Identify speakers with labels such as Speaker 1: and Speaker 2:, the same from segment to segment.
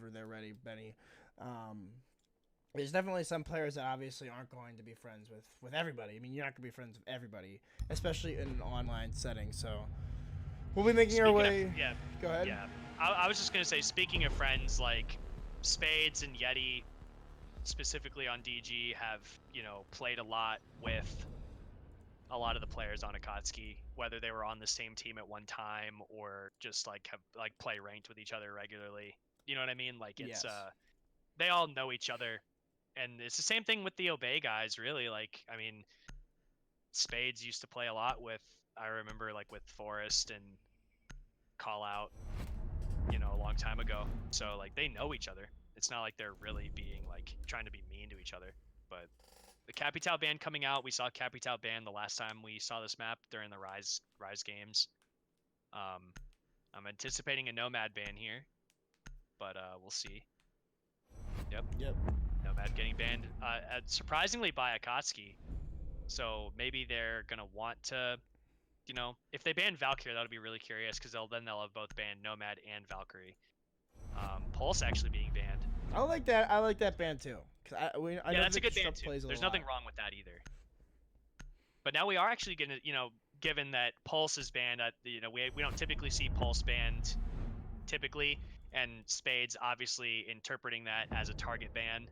Speaker 1: whenever they're ready, Benny. There's definitely some players that obviously aren't going to be friends with everybody. I mean, you're not going to be friends with everybody, especially in an online setting. So we'll be making our way.
Speaker 2: Yeah.
Speaker 1: Go ahead.
Speaker 2: Yeah. I was just going to say, speaking of friends, like Spades and Yeti, specifically on DG, have, played a lot with a lot of the players on Akatsuki, whether they were on the same team at one time or just have play ranked with each other regularly. You know what I mean? Like it's
Speaker 1: Yes.
Speaker 2: They all know each other. And it's the same thing with the Obey guys, really. I mean, Spades used to play a lot with, I remember, with Forrest and Call Out, a long time ago. So, they know each other. It's not like they're really being, trying to be mean to each other. But the Capital ban coming out, we saw Capital ban the last time we saw this map during the Rise games. I'm anticipating a Nomad ban here, but we'll see. Yep. Nomad getting banned, surprisingly by Akatsuki. So maybe they're gonna want to, if they ban Valkyrie, that'll be really curious because they'll have both banned Nomad and Valkyrie. Pulse actually being banned.
Speaker 1: I like that. I like that ban too. I know
Speaker 2: that's a good ban too.
Speaker 1: Plays
Speaker 2: There's nothing wrong with that either. But now we are actually gonna, given that Pulse is banned, we don't typically see Pulse banned, typically, and Spades obviously interpreting that as a target ban.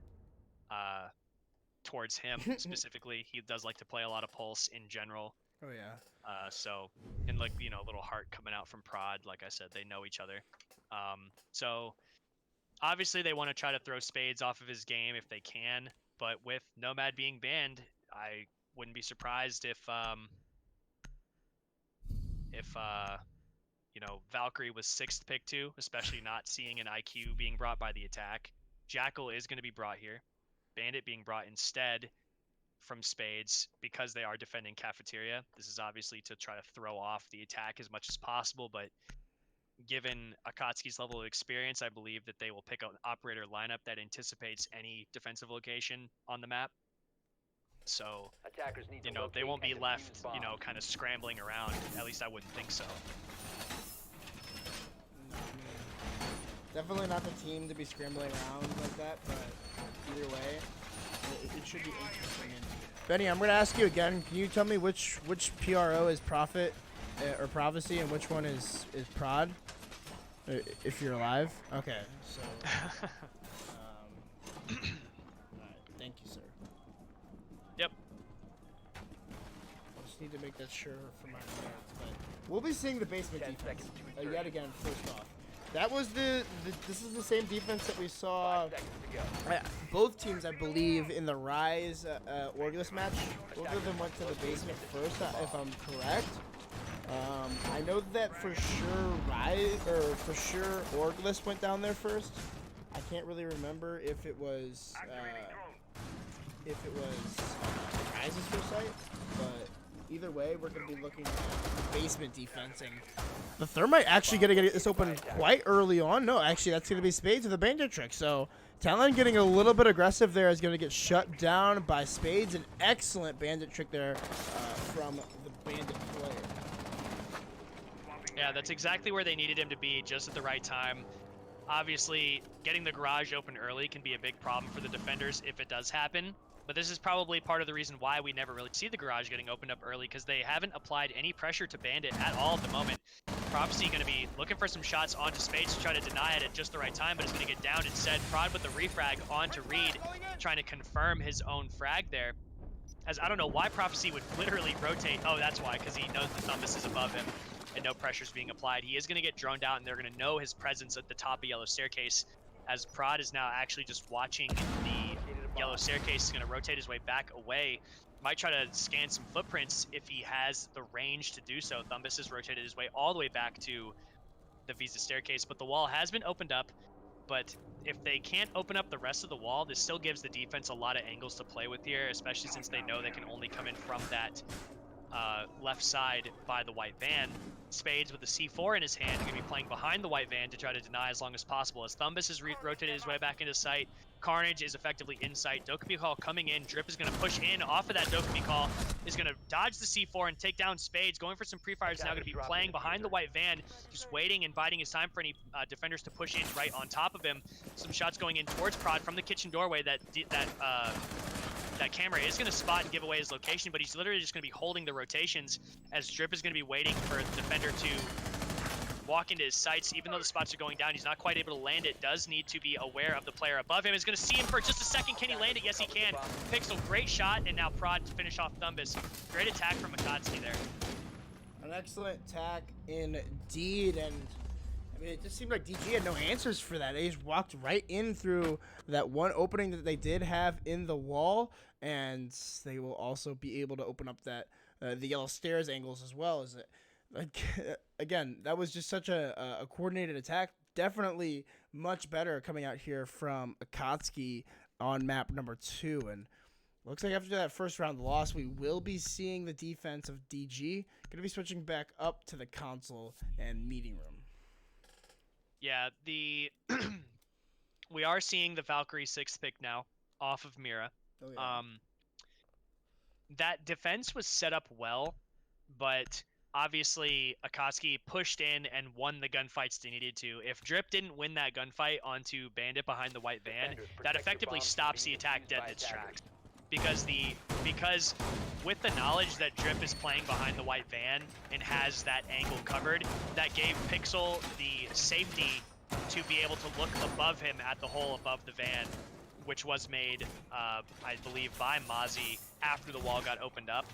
Speaker 2: Towards him specifically, he does like to play a lot of Pulse in general.
Speaker 1: Oh yeah.
Speaker 2: So, and a little heart coming out from Prod. Like I said, they know each other. So obviously they want to try to throw Spades off of his game if they can. But with Nomad being banned, I wouldn't be surprised if Valkyrie was 6th pick too, especially not seeing an IQ being brought by the attack. Jackal is going to be brought here. Bandit being brought instead from Spades because they are defending Cafeteria. This is obviously to try to throw off the attack as much as possible, but given Akatsuki's level of experience, I believe that they will pick an operator lineup that anticipates any defensive location on the map. So, they won't be left, kind of scrambling around. At least I wouldn't think so.
Speaker 1: Definitely not the team to be scrambling around like that, but either way, it should be interesting. Benny, I'm going to ask you again. Can you tell me which PRO is Prophet or Prophecy and which one is Prod? If you're alive. Okay, so. Alright, thank you, sir.
Speaker 2: Yep.
Speaker 1: I just need to make that sure for my notes, but we'll be seeing the basement defense yet again. First off, that was this is the same defense that we saw both teams, I believe, in the Rise Orgless match. Both of them went to the basement first, if I'm correct. I know that for sure Orgless went down there first. I can't really remember if it was Rise's first sight, but either way, we're going to be looking at basement defense, and the Thermite actually going to get this open quite early on. No, actually, that's going to be Spades with a Bandit trick. So Talon getting a little bit aggressive there is going to get shut down by Spades. An excellent Bandit trick there from the Bandit player.
Speaker 2: Yeah, that's exactly where they needed him to be, just at the right time. Obviously, getting the garage open early can be a big problem for the defenders if it does happen. But this is probably part of the reason why we never really see the garage getting opened up early, because they haven't applied any pressure to Bandit at all at the moment. Prophecy going to be looking for some shots onto Spades to try to deny it at just the right time, but it's going to get down instead. Prod with the refrag onto Reed, trying to confirm his own frag there. As I don't know why Prophecy would literally rotate. Oh, that's why, because he knows the Thumbus is above him and no pressure's being applied. He is going to get droned out, and they're going to know his presence at the top of Yellow Staircase, as Prod is now actually just watching the Yellow Staircase. Is going to rotate his way back away. Might try to scan some footprints if he has the range to do so. Thumbus has rotated his way all the way back to the Visa Staircase, but the wall has been opened up. But if they can't open up the rest of the wall, this still gives the defense a lot of angles to play with here, especially since they know they can only come in from that left side by the white van. Spades with the C4 in his hand, going to be playing behind the white van to try to deny as long as possible. As Thumbus has rotated his way back into sight, Carnage is effectively in sight. Dokkaebi Call coming in. Drip is going to push in off of that Dokkaebi Call, is going to dodge the C4 and take down Spades. Going for some pre-fires, now going to be playing behind the white van, just waiting and biding his time for any defenders to push in right on top of him. Some shots going in towards Prod from the kitchen doorway. That camera is going to spot and give away his location, but he's literally just going to be holding the rotations as Drip is going to be waiting for the defender to walk into his sights. Even though the spots are going down, he's not quite able to land it. Does need to be aware of the player above him. Is going to see him for just a second. Can he land it? Yes, he can. Pixel, great shot, and now Prod to finish off Thumbus. Great attack from Akatsuki there.
Speaker 1: An excellent attack indeed, and I mean, it just seemed like DG had no answers for that. They just walked right in through that one opening that they did have in the wall, and they will also be able to open up that the yellow stairs angles as well. As it, like, again, that was just such a coordinated attack. Definitely much better coming out here from Akatsuki on map number 2, and looks like after that first round loss, we will be seeing the defense of DG. Going to be switching back up to the console and meeting room.
Speaker 2: Yeah, we are seeing the Valkyrie 6th pick now off of Mira.
Speaker 1: Oh, yeah.
Speaker 2: That defense was set up well, but obviously Akatsuki pushed in and won the gunfights they needed to. If Drip didn't win that gunfight onto Bandit behind the white van, that effectively stops the attack dead in its tracks. Because with the knowledge that Drip is playing behind the white van and has that angle covered, that gave Pixel the safety to be able to look above him at the hole above the van, which was made, I believe, by Mozzie after the wall got opened up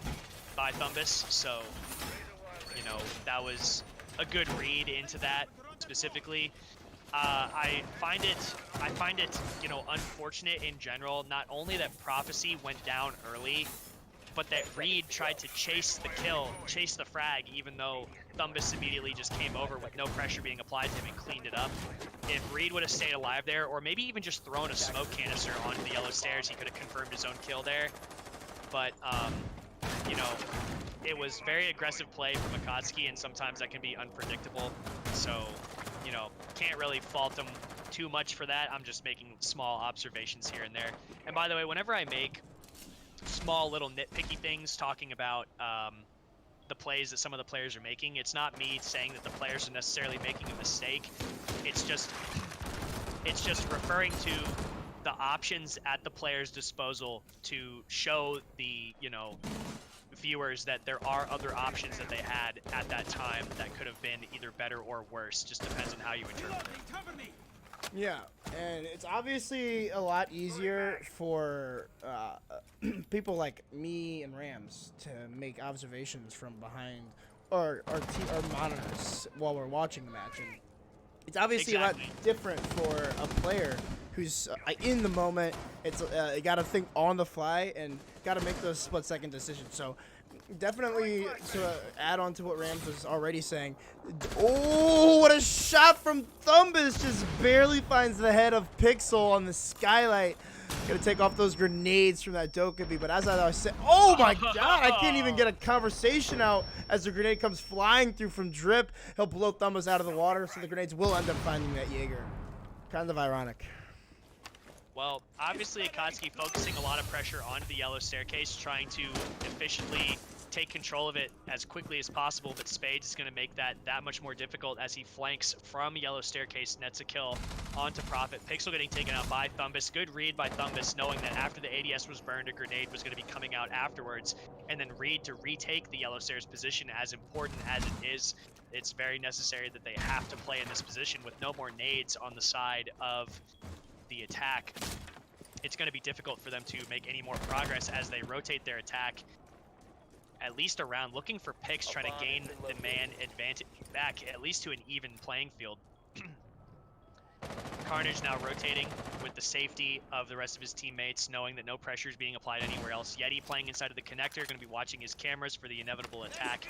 Speaker 2: by Thumbus. So, you know, that was a good read into that specifically. I find it, you know, unfortunate in general, not only that Prophecy went down early, but that Reed tried to chase the kill, chase the frag, even though Thumbus immediately just came over with no pressure being applied to him and cleaned it up. If Reed would have stayed alive there, or maybe even just thrown a smoke canister onto the yellow stairs, he could have confirmed his own kill there. But, you know, it was very aggressive play from Akatsuki, and sometimes that can be unpredictable. So, you know, can't really fault him too much for that. I'm just making small observations here and there. And by the way, whenever I make small little nitpicky things talking about the plays that some of the players are making, it's not me saying that the players are necessarily making a mistake. It's just referring to the options at the player's disposal to show the, you know, viewers that there are other options that they had at that time that could have been either better or worse. Just depends on how you interpret it.
Speaker 1: Yeah, and it's obviously a lot easier for people like me and Rams to make observations from behind our monitors while we're watching the match. And it's obviously a lot different for a player who's in the moment. It's you got to think on the fly and got to make those split-second decisions. So definitely to add on to what Rams was already saying. Oh, what a shot from Thumbus! Just barely finds the head of Pixel on the skylight. Gonna take off those grenades from that Dokkaebi, but as I was saying, oh my god, I can't even get a conversation out as the grenade comes flying through from Drip. He'll blow Thumbus out of the water, so the grenades will end up finding that Jaeger. Kind of ironic.
Speaker 2: Well, obviously Akatsuki focusing a lot of pressure onto the yellow staircase, trying to efficiently take control of it as quickly as possible, but Spades is going to make that much more difficult as he flanks from yellow staircase, nets a kill onto Prophet. Pixel getting taken out by Thumbus. Good read by Thumbus, knowing that after the ADS was burned, a grenade was going to be coming out afterwards, and then read to retake the yellow stairs position. As important as it is, it's very necessary that they have to play in this position with no more nades on the side of the attack. It's going to be difficult for them to make any more progress as they rotate their attack at least around, looking for picks, trying to gain the man advantage back at least to an even playing field. Carnage now rotating with the safety of the rest of his teammates, knowing that no pressure is being applied anywhere else. Yeti playing inside of the connector, going to be watching his cameras for the inevitable attack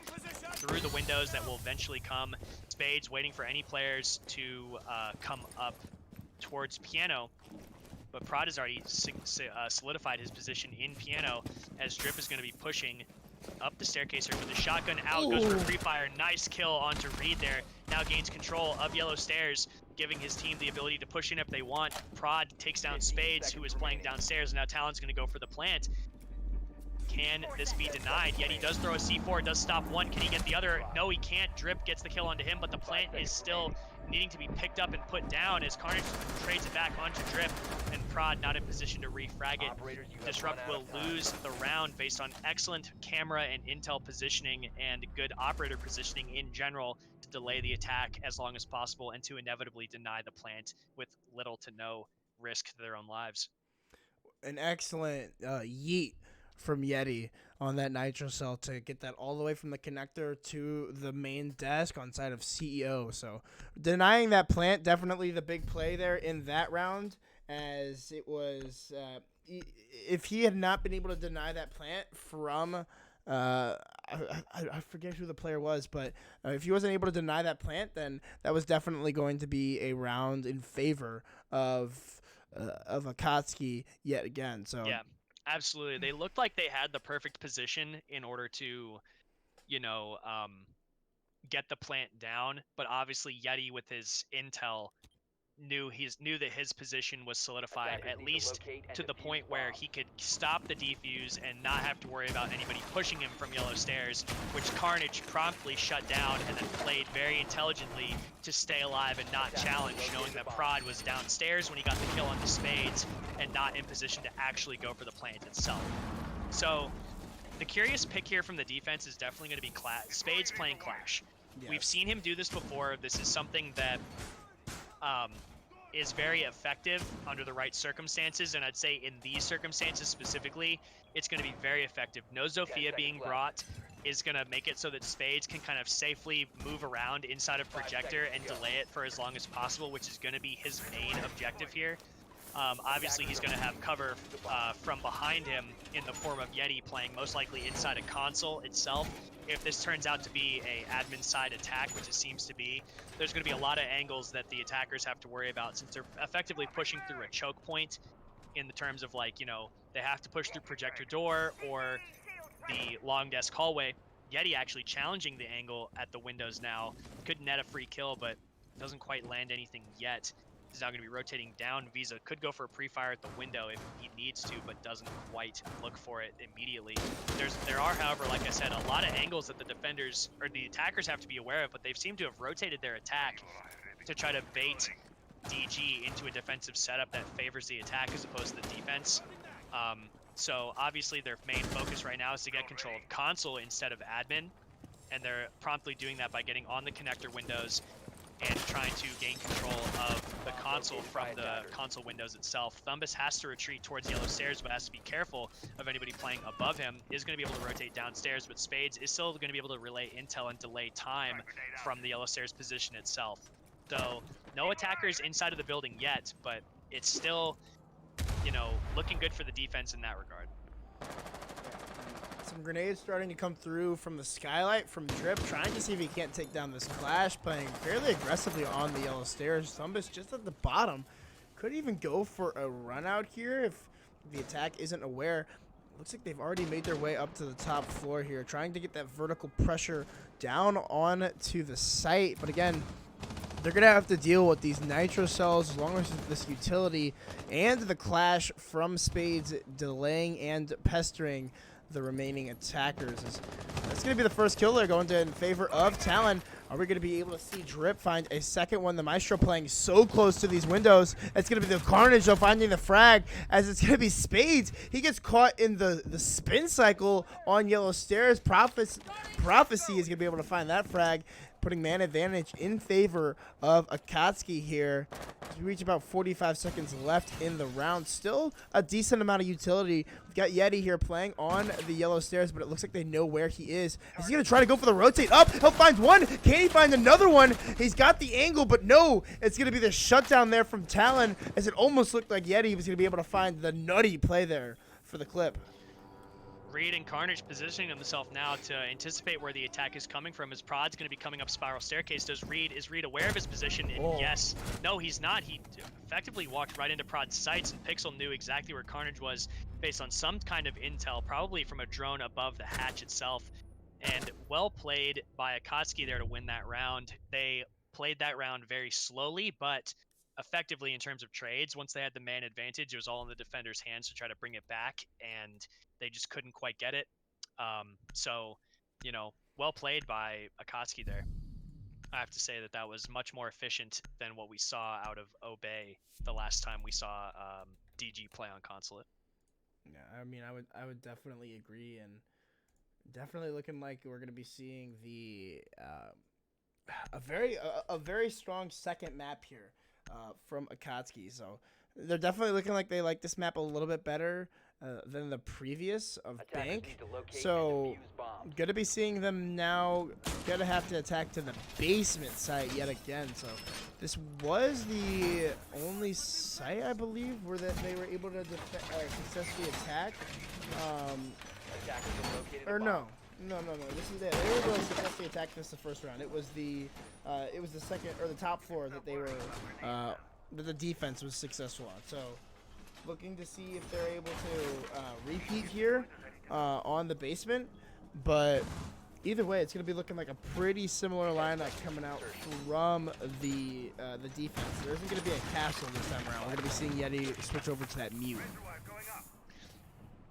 Speaker 2: through the windows that will eventually come. Spades waiting for any players to come up towards Piano, but Prod has already solidified his position in Piano as Drip is going to be pushing up the staircase here with the shotgun out, goes for a free fire. Nice kill onto Reed there. Now gains control of yellow stairs, giving his team the ability to push in if they want. Prod takes down Spades, who is playing downstairs, and now Talon's going to go for the plant. Can this be denied? Yet he does throw a C4, does stop one. Can he get the other? No, he can't. Drip gets the kill onto him, but the plant is still needing to be picked up and put down as Carnage trades it back onto Drip, and Prod not in position to refrag it. Disrupt will lose the round based on excellent camera and intel positioning and good operator positioning in general to delay the attack as long as possible and to inevitably deny the plant with little to no risk to their own lives.
Speaker 1: An excellent yeet from Yeti on that nitro cell to get that all the way from the connector to the main desk on side of CEO. So denying that plant, definitely the big play there in that round, as it was if he had not been able to deny that plant from I forget who the player was, but if he wasn't able to deny that plant, then that was definitely going to be a round in favor of Akatsuki yet again. So
Speaker 2: yeah, absolutely. They looked like they had the perfect position in order to, you know, get the plant down. But obviously, Yeti with his intel knew that his position was solidified, at least to the point where he could stop the defuse and not have to worry about anybody pushing him from yellow stairs, which Carnage promptly shut down and then played very intelligently to stay alive and not challenge, knowing that Prod was downstairs when he got the kill on the Spades and not in position to actually go for the plant itself. So the curious pick here from the defense is definitely going to be Spades playing Clash. Yes. We've seen him do this before. This is something that is very effective under the right circumstances, and I'd say in these circumstances specifically, it's going to be very effective. No Zofia being brought is going to make it so that Spades can kind of safely move around inside of Projector and delay it for as long as possible, which is going to be his main objective here. Obviously, he's going to have cover from behind him in the form of Yeti playing most likely inside a console itself. If this turns out to be a admin side attack, which it seems to be, there's going to be a lot of angles that the attackers have to worry about since they're effectively pushing through a choke point in the terms of, like, you know, they have to push through projector door or the long desk hallway. Yeti actually challenging the angle at the windows now. Could net a free kill, but doesn't quite land anything yet. He's now going to be rotating down. Visa could go for a pre-fire at the window if he needs to, but doesn't quite look for it immediately. There are, however, like I said, a lot of angles that the defenders or the attackers have to be aware of, but they've seemed to have rotated their attack to try to bait DG into a defensive setup that favors the attack as opposed to the defense. So obviously their main focus right now is to get control of console instead of admin, and they're promptly doing that by getting on the connector windows and trying to gain control of the console from the console windows itself. Thumbus has to retreat towards yellow stairs, but has to be careful of anybody playing above him. Is going to be able to rotate downstairs, but Spades is still going to be able to relay intel and delay time from the yellow stairs position itself. So no attackers inside of the building yet, but it's still, you know, looking good for the defense in that regard.
Speaker 1: Some grenades starting to come through from the skylight from Drip, trying to see if he can't take down this Clash, playing fairly aggressively on the yellow stairs. Thumbus just at the bottom. Could even go for a run out here if the attack isn't aware. Looks like they've already made their way up to the top floor here, trying to get that vertical pressure down onto the site. But again, they're going to have to deal with these nitro cells as long as this utility and the Clash from Spades delaying and pestering the remaining attackers. That's going to be the first kill there going to in favor of Talon. Are we going to be able to see Drip find a second one? The Maestro playing so close to these windows. It's going to be the Carnage though finding the frag, as it's going to be Spades. He gets caught in the spin cycle on yellow stairs. Prophecy is going to be able to find that frag, putting man advantage in favor of Akatsuki here. As we reach about 45 seconds left in the round. Still a decent amount of utility. We've got Yeti here playing on the yellow stairs, but it looks like they know where he is. Is he going to try to go for the rotate up? He'll find one. Can he find another one? He's got the angle, but no. It's going to be the shutdown there from Talon, as it almost looked like Yeti was going to be able to find the nutty play there for the clip.
Speaker 2: Reed and Carnage positioning himself now to anticipate where the attack is coming from, as Prod's going to be coming up Spiral Staircase. Is Reed aware of his position? And yes, no, he's not. He effectively walked right into Prod's sights, and Pixel knew exactly where Carnage was based on some kind of intel, probably from a drone above the hatch itself. And well played by Akatsuki there to win that round. They played that round very slowly, but effectively in terms of trades. Once they had the man advantage, it was all in the defender's hands to try to bring it back, and they just couldn't quite get it. So, you know, well played by Akatsuki there. I have to say that that was much more efficient than what we saw out of Obey the last time we saw DG play on Consulate.
Speaker 1: Yeah, I mean, I would definitely agree, and definitely looking like we're gonna be seeing the a very strong second map here from Akatsuki. So they're definitely looking like they like this map a little bit better than the previous of Bank. So gonna be seeing them now. Gonna have to attack to the basement site yet again. So this was the only site, I believe, where that they were able to successfully attack. Or no. This is it. They were able to successfully attack this the first round. It was the second or the top floor that they were that the defense was successful on. So looking to see if they're able to repeat here on the basement. But either way, it's gonna be looking like a pretty similar lineup coming out from the defense. There isn't gonna be a castle this time around. We're gonna be seeing Yeti switch over to that mute.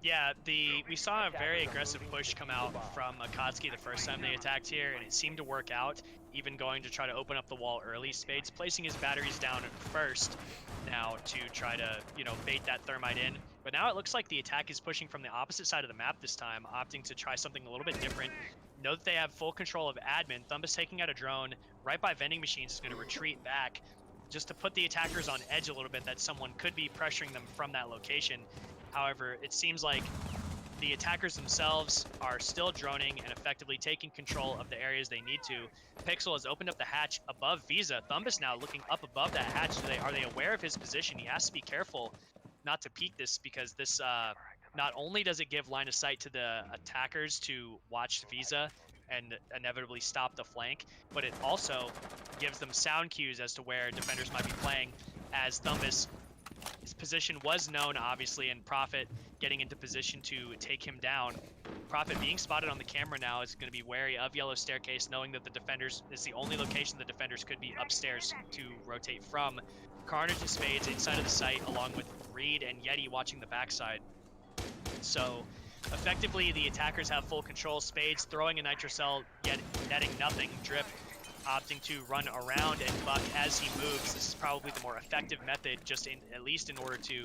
Speaker 2: Yeah, we saw a very aggressive push come out from Akatsuki the first time they attacked here, and it seemed to work out, even going to try to open up the wall early. Spades placing his batteries down first now to try to, you know, bait that thermite in. But now it looks like the attack is pushing from the opposite side of the map this time, opting to try something a little bit different. Know that they have full control of admin. Thumbus taking out a drone right by vending machines is going to retreat back just to put the attackers on edge a little bit, that someone could be pressuring them from that location. However, it seems like the attackers themselves are still droning and effectively taking control of the areas they need to. Pixel has opened up the hatch above Visa. Thumbus now looking up above that hatch. Are they aware of his position? He has to be careful not to peek this, because this not only does it give line of sight to the attackers to watch Visa and inevitably stop the flank, but it also gives them sound cues as to where defenders might be playing, as Thumbus, his position was known, obviously, and Prophet getting into position to take him down. Prophet being spotted on the camera now is going to be wary of Yellow Staircase, knowing that the defenders is the only location the defenders could be upstairs to rotate from. Carnage and Spades inside of the site, along with Reed and Yeti watching the backside. So effectively, the attackers have full control. Spades throwing a nitrocell, yet netting nothing. Drip opting to run around and buck as he moves. This is probably the more effective method, just at least in order to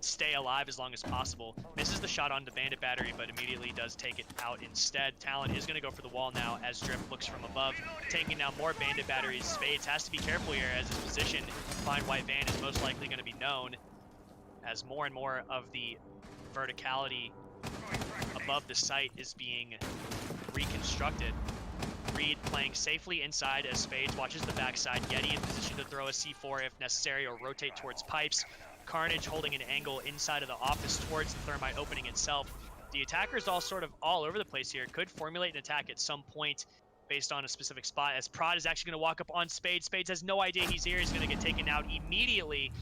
Speaker 2: stay alive as long as possible. Misses the shot on the bandit battery, but immediately does take it out instead. Talon is going to go for the wall now as Drip looks from above, taking down more bandit batteries. Spades has to be careful here, as his position, Fine White Van, is most likely going to be known, as more and more of the verticality above the site is being reconstructed. Reed playing safely inside as Spades watches the backside. Yeti in position to throw a C4 if necessary, or rotate towards pipes. Carnage holding an angle inside of the office towards the thermite opening itself. The attackers all sort of all over the place here. Could formulate an attack at some point based on a specific spot, as Prod is actually going to walk up on Spades. Spades has no idea he's here. He's going to get taken out immediately.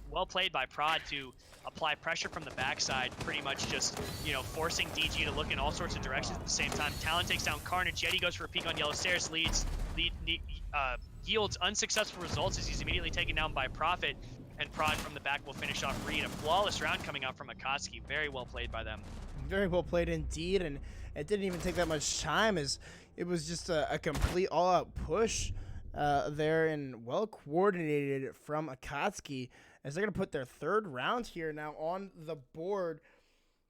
Speaker 2: Well played by Prod to apply pressure from the backside, pretty much just, you know, forcing DG to look in all sorts of directions at the same time. Talon takes down Carnage. Yeti goes for a peek on Yellow Stairs, yields unsuccessful results as he's immediately taken down by Prophet, and Prod from the back will finish off Reed. A flawless round coming out from Akatsuki. Very well played by them.
Speaker 1: Very well played indeed, and it didn't even take that much time, as it was just a complete all-out push there, and well coordinated from Akatsuki, as they're going to put their third round here now on the board.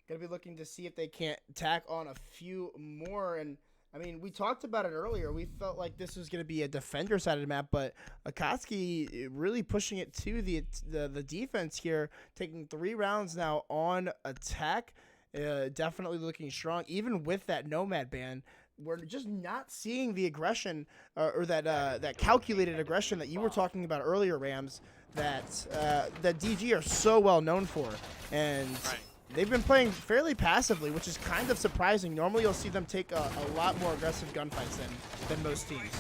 Speaker 1: Going to be looking to see if they can't tack on a few more. And I mean, we talked about it earlier. We felt like this was going to be a defender-sided map, but Akatsuki really pushing it to the defense here, taking 3 rounds now on attack. Definitely looking strong, even with that Nomad ban. We're just not seeing the aggression or that calculated aggression that you were talking about earlier, Rams, that DG are so well known for. And they've been playing fairly passively, which is kind of surprising. Normally, you'll see them take a lot more aggressive gunfights than most teams.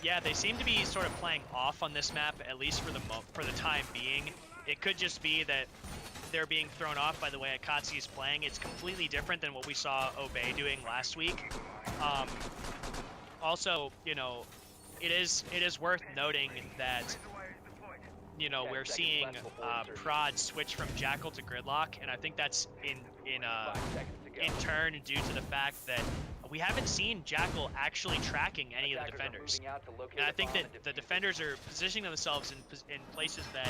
Speaker 2: Yeah, they seem to be sort of playing off on this map, at least for the time being. It could just be that they're being thrown off by the way Akatsuki is playing. It's completely different than what we saw Obey doing last week. Also, you know, it is worth noting that, you know, we're seeing Prod switch from Jackal to Gridlock, and I think that's in turn due to the fact that we haven't seen Jackal actually tracking any of the defenders. And I think that the defenders are positioning themselves in places that,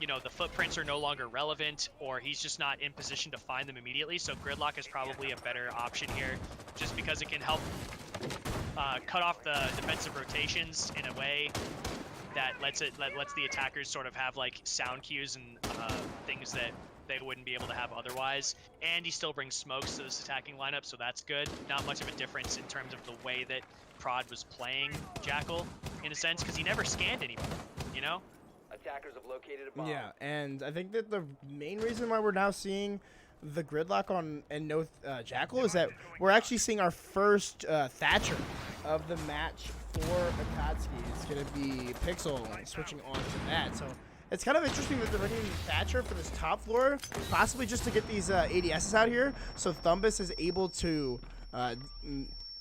Speaker 2: you know, the footprints are no longer relevant, or he's just not in position to find them immediately. So Gridlock is probably a better option here, just because it can help cut off the defensive rotations in a way that lets the attackers sort of have like sound cues and things that they wouldn't be able to have otherwise. And he still brings smokes to this attacking lineup, so that's good. Not much of a difference in terms of the way that Prod was playing Jackal, in a sense, because he never scanned anybody, you know?
Speaker 3: Attackers have located a bomb.
Speaker 1: Yeah, and I think that the main reason why we're now seeing the Gridlock on and no Jackal is that we're actually seeing our first Thatcher of the match for Akatsuki. It's going to be Pixel switching on to that. So it's kind of interesting that they're bringing Thatcher for this top floor, possibly just to get these ADSs out here, so Thumbus is able to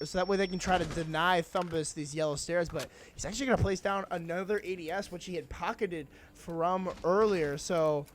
Speaker 1: so that way they can try to deny Thumbus these yellow stairs, but he's actually going to place down another ADS, which he had pocketed from earlier. So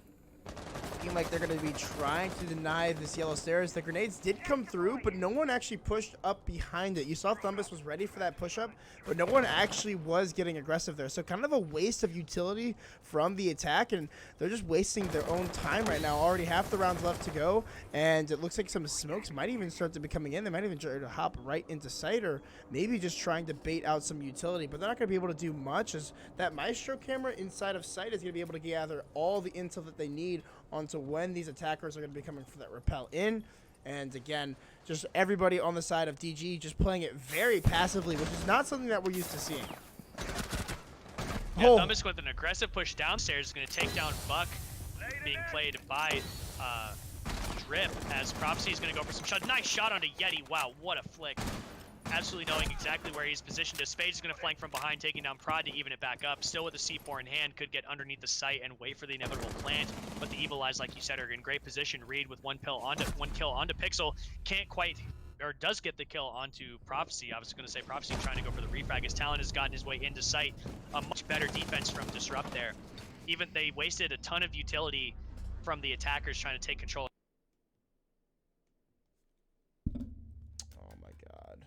Speaker 1: looking like they're going to be trying to deny this yellow stairs. The grenades did come through, but no one actually pushed up behind it. You saw Thumbus was ready for that push-up, but no one actually was getting aggressive there. So kind of a waste of utility from the attack, and they're just wasting their own time right now. Already half the rounds left to go, and it looks like some smokes might even start to be coming in. They might even try to hop right into sight, or maybe just trying to bait out some utility, but they're not going to be able to do much, as that Maestro camera inside of sight is going to be able to gather all the intel that they need onto when these attackers are going to be coming for that rappel in. And again, just everybody on the side of DG just playing it very passively, which is not something that we're used to seeing.
Speaker 2: Yeah, Thumbus with an aggressive push downstairs is going to take down Buck, being played by Drip, as Prophecy is going to go for some shot. Nice shot onto Yeti. Wow, what a flick. Absolutely knowing exactly where he's positioned. Spade is going to flank from behind, taking down Prod to even it back up. Still with the C4 in hand, could get underneath the site and wait for the inevitable plant. But the Evil Eyes, like you said, are in great position. Reed with one kill onto Pixel. Can't quite, or does get the kill onto Prophecy. I was going to say Prophecy trying to go for the refrag. His Talon has gotten his way into sight. A much better defense from Disrupt there. Even they wasted a ton of utility from the attackers trying to take control.
Speaker 1: Oh my god.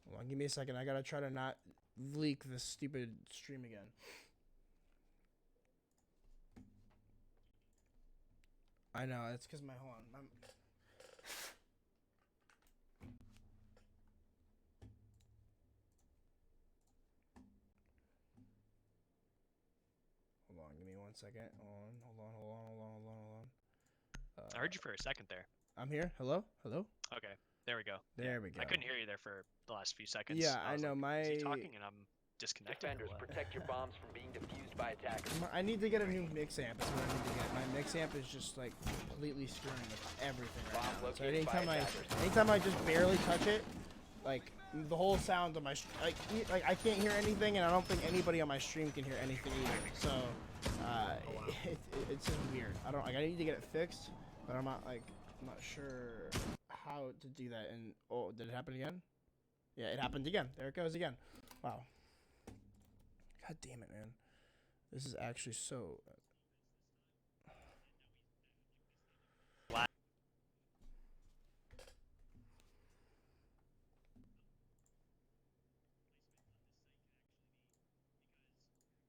Speaker 1: Hold on, give me a second. I gotta try to not leak this stupid stream again. I know, it's because hold on. Hold on, give me 1 second. Hold on.
Speaker 2: I heard you for a second there.
Speaker 1: I'm here. Hello?
Speaker 2: Okay, there we go.
Speaker 1: There we go.
Speaker 2: I couldn't hear you there for the last few seconds.
Speaker 1: Yeah, I know.
Speaker 2: Is he talking and I'm disconnected?
Speaker 3: Defenders, protect your bombs from being defused by attackers.
Speaker 1: I need to get a new mix amp. Is what I need to get. My mix amp is just like completely screwing with everything right now. So anytime I just barely touch it, like the whole sound of my like I can't hear anything, and I don't think anybody on my stream can hear anything either. So it's just weird. I need to get it fixed, but I'm not sure how to do that. And oh, did it happen again? Yeah, it happened again. There it goes again. Wow. God damn it, man. This is actually so...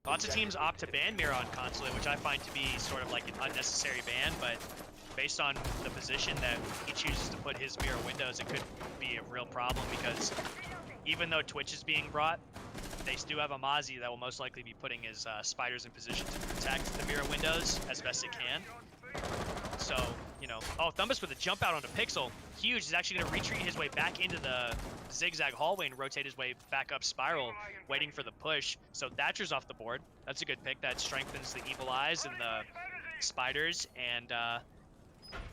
Speaker 2: Lots of teams opt to ban Mirror on Consulate, which I find to be sort of like an unnecessary ban, but based on the position that he chooses to put his Mirror windows, it could be a real problem, because even though Twitch is being brought, they do have a Mozzie that will most likely be putting his spiders in position to protect the Mirror windows as best it can. So you know, oh, Thumbus with a jump out onto Pixel. Huge is actually going to retreat his way back into the zigzag hallway and rotate his way back up Spiral, waiting for the push. So Thatcher's off the board. That's a good pick. That strengthens the Evil Eyes and the Spiders, and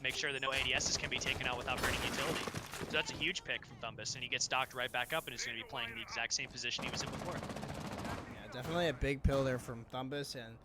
Speaker 2: make sure that no ADSs can be taken out without burning utility. So that's a huge pick from Thumbus, and he gets docked right back up and is going to be playing the exact same position he was in before.
Speaker 1: Yeah, definitely a big pill there from Thumbus, and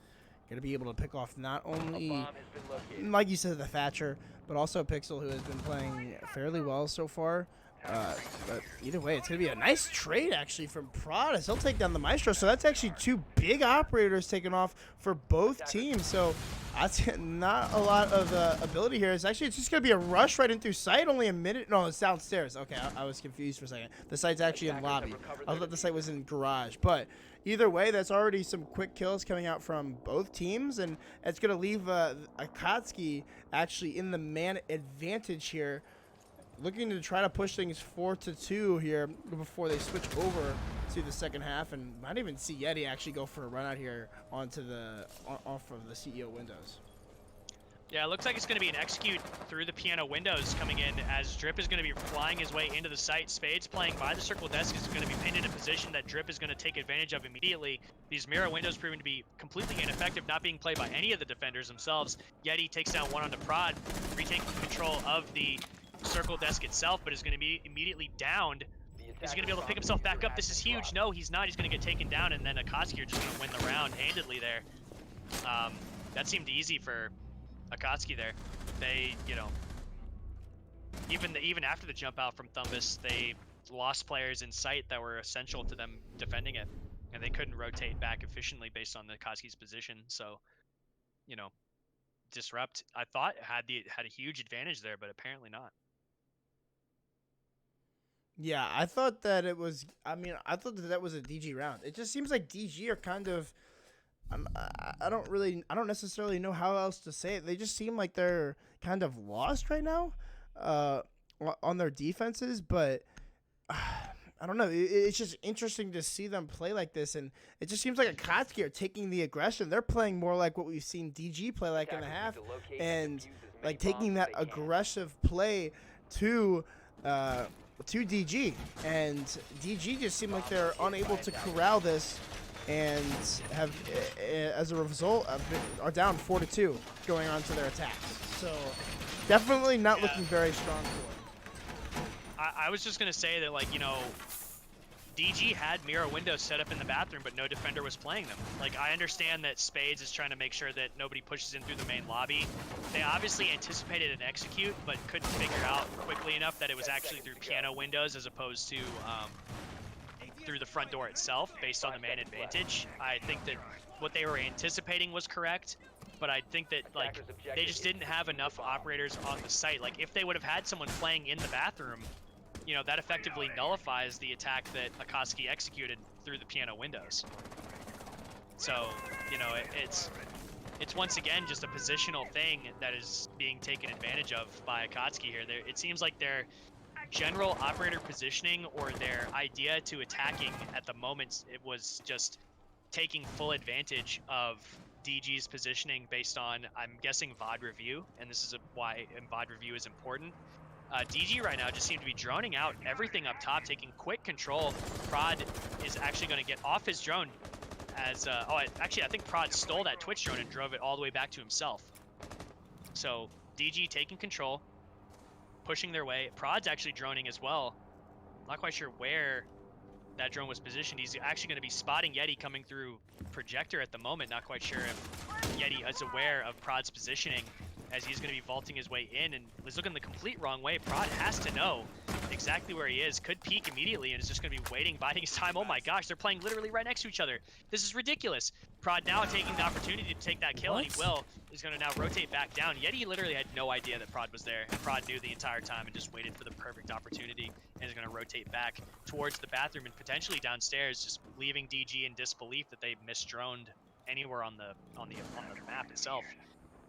Speaker 1: gonna be able to pick off not only,
Speaker 3: Bomb has been located.
Speaker 1: like you said, the Thatcher, but also Pixel, who has been playing fairly well so far. But either way, it's gonna be a nice trade actually from Prod as he'll take down the Maestro. So that's actually 2 big operators taken off for both teams. So that's not a lot of ability here. It's just gonna be a rush right in through site. Only a minute. No, it's downstairs. Okay, I was confused for a second. The site's actually in lobby. I thought the site was in garage. But either way, that's already some quick kills coming out from both teams, and it's gonna leave Akatsuki actually in the man advantage here, looking to try to push things 4-2 here before they switch over to the second half, and might even see Yeti actually go for a run out here onto the off of the CEO windows.
Speaker 2: Yeah, it looks like it's going to be an execute through the piano windows coming in, as Drip is going to be flying his way into the site. Spades playing by the circle desk is going to be pinned in a position that Drip is going to take advantage of immediately. These mirror windows proving to be completely ineffective, not being played by any of the defenders themselves. Yeti takes down one onto Prod, retaking control of the circle desk itself, but is going to be immediately downed. Is he going to be able to pick himself back up? This is huge. No, he's not. He's going to get taken down, and then Akatsuki are just going to win the round handedly there. That seemed easy for Akatsuki there. They, you know, even after the jump out from Thumbus, they lost players in sight that were essential to them defending it, and they couldn't rotate back efficiently based on the Akatsuki's position. So, you know, Disrupt, I thought had a huge advantage there, but apparently not.
Speaker 1: Yeah, I thought that it was. I mean, I thought that was a DG round. It just seems like DG are kind of. I don't necessarily know how else to say it. They just seem like they're kind of lost right now, on their defenses. But I don't know. It's just interesting to see them play like this, and it just seems like Akatsuki are taking the aggression. They're playing more like what we've seen DG play like in the half, and like taking that aggressive play to DG, and DG just seem like they're unable to corral this, and have, as a result, are down 4-2 going on to their attacks. So definitely not looking very strong for them.
Speaker 2: I was just gonna say that, like, you know, DG had mirror windows set up in the bathroom, but no defender was playing them. Like, I understand that Spades is trying to make sure that nobody pushes in through the main lobby. They obviously anticipated an execute, but couldn't figure out quickly enough that it was actually through piano windows as opposed to through the front door itself, based on the man advantage. I think that what they were anticipating was correct, but I think that, like, they just didn't have enough operators on the site. Like, if they would have had someone playing in the bathroom, you know, that effectively nullifies the attack that Akatsuki executed through the piano windows. So, you know, it's once again just a positional thing that is being taken advantage of by Akatsuki here. It seems like their general operator positioning, or their idea to attacking at the moment, it was just taking full advantage of DG's positioning based on, I'm guessing, VOD review, and this is why VOD review is important. DG right now just seemed to be droning out everything up top, taking quick control. Prod is actually going to get off his drone as, actually, I think Prod stole that Twitch drone and drove it all the way back to himself. So DG taking control, pushing their way. Prod's actually droning as well. Not quite sure where that drone was positioned. He's actually going to be spotting Yeti coming through projector at the moment. Not quite sure if Yeti is aware of Prod's positioning, as he's going to be vaulting his way in, and is looking the complete wrong way. Prod has to know exactly where he is, could peek immediately, and is just going to be waiting, biding his time. Oh my gosh, they're playing literally right next to each other. This is ridiculous. Prod now taking the opportunity to take that kill, and he will. He's going to now rotate back down. Yeti literally had no idea that Prod was there, and Prod knew the entire time and just waited for the perfect opportunity, and is going to rotate back towards the bathroom and potentially downstairs, just leaving DG in disbelief that they misdroned anywhere on the map itself.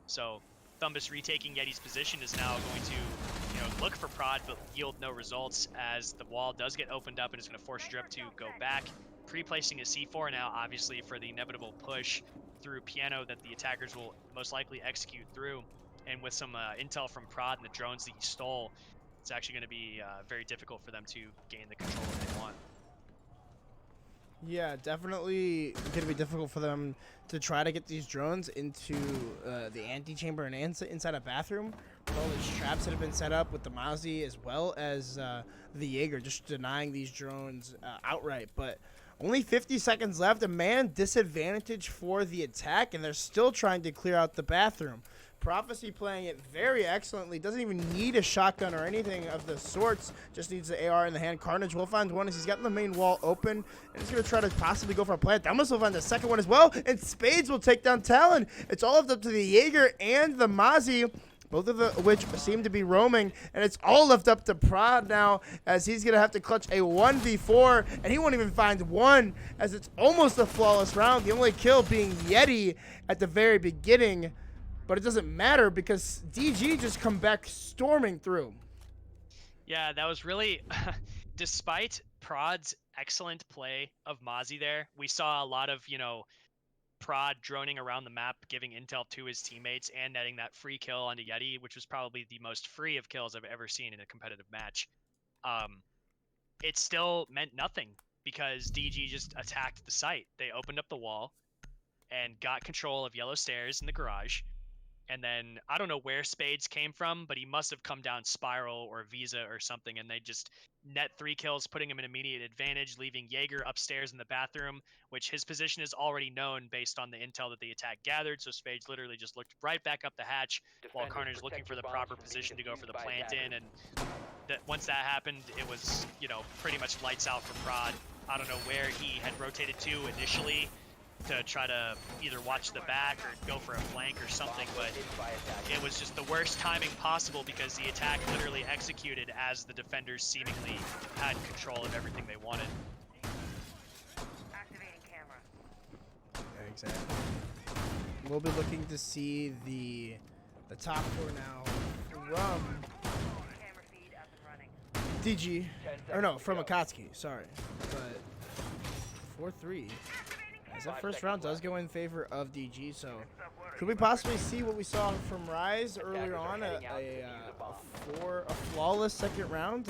Speaker 2: So Thumbus retaking Yeti's position is now going to, you know, look for Prod, but yield no results, as the wall does get opened up and is going to force Drip to go back, pre-placing a C4 now, obviously, for the inevitable push through piano that the attackers will most likely execute through. and with some intel from Prod and the drones that he stole, it's actually going to be very difficult for them to gain the control that they want.
Speaker 1: Yeah, definitely going to be difficult for them to try to get these drones into the antechamber and inside a bathroom. With all these traps that have been set up with the Mozzie as well as the Jaeger, just denying these drones outright. But only 50 seconds left. A man disadvantage for the attack, and they're still trying to clear out the bathroom. Prophecy playing it very excellently. Doesn't even need a shotgun or anything of the sorts. Just needs the AR in the hand. Carnage will find one as he's got the main wall open. And he's going to try to possibly go for a plant. Thomas will find the second one as well. And Spades will take down Talon. It's all left up to the Jaeger and the Mozzie, both of which seem to be roaming. And it's all left up to Prod now as he's going to have to clutch a 1v4. And he won't even find one as it's almost a flawless round. The only kill being Yeti at the very beginning. But it doesn't matter because DG just come back storming through.
Speaker 2: Yeah, that was really, despite Prod's excellent play of Mozzie there, we saw a lot of, Prod droning around the map, giving intel to his teammates and netting that free kill onto Yeti, which was probably the most free of kills I've ever seen in a competitive match. It still meant nothing because DG just attacked the site. They opened up the wall and got control of yellow stairs in the garage. And then I don't know where Spades came from, but he must have come down Spiral or Visa or something, and they just net 3 kills, putting him in immediate advantage, leaving Jaeger upstairs in the bathroom, which his position is already known based on the intel that the attack gathered. So Spades literally just looked right back up the hatch while Carnage looking for the proper position to go for the plant in. And once that happened, it was, pretty much lights out for Prod. I don't know where he had rotated to initially to try to either watch the back or go for a flank or something, but it was just the worst timing possible because the attack literally executed as the defenders seemingly had control of everything they wanted.
Speaker 4: Activating camera.
Speaker 1: Exactly. We'll be looking to see the top floor now from
Speaker 4: Camera feed up and running.
Speaker 1: DG, or no, from Akatsuki, sorry. But 4-3. As that first round does go in favor of DG, so could we possibly see what we saw from Rise earlier on, a flawless second round?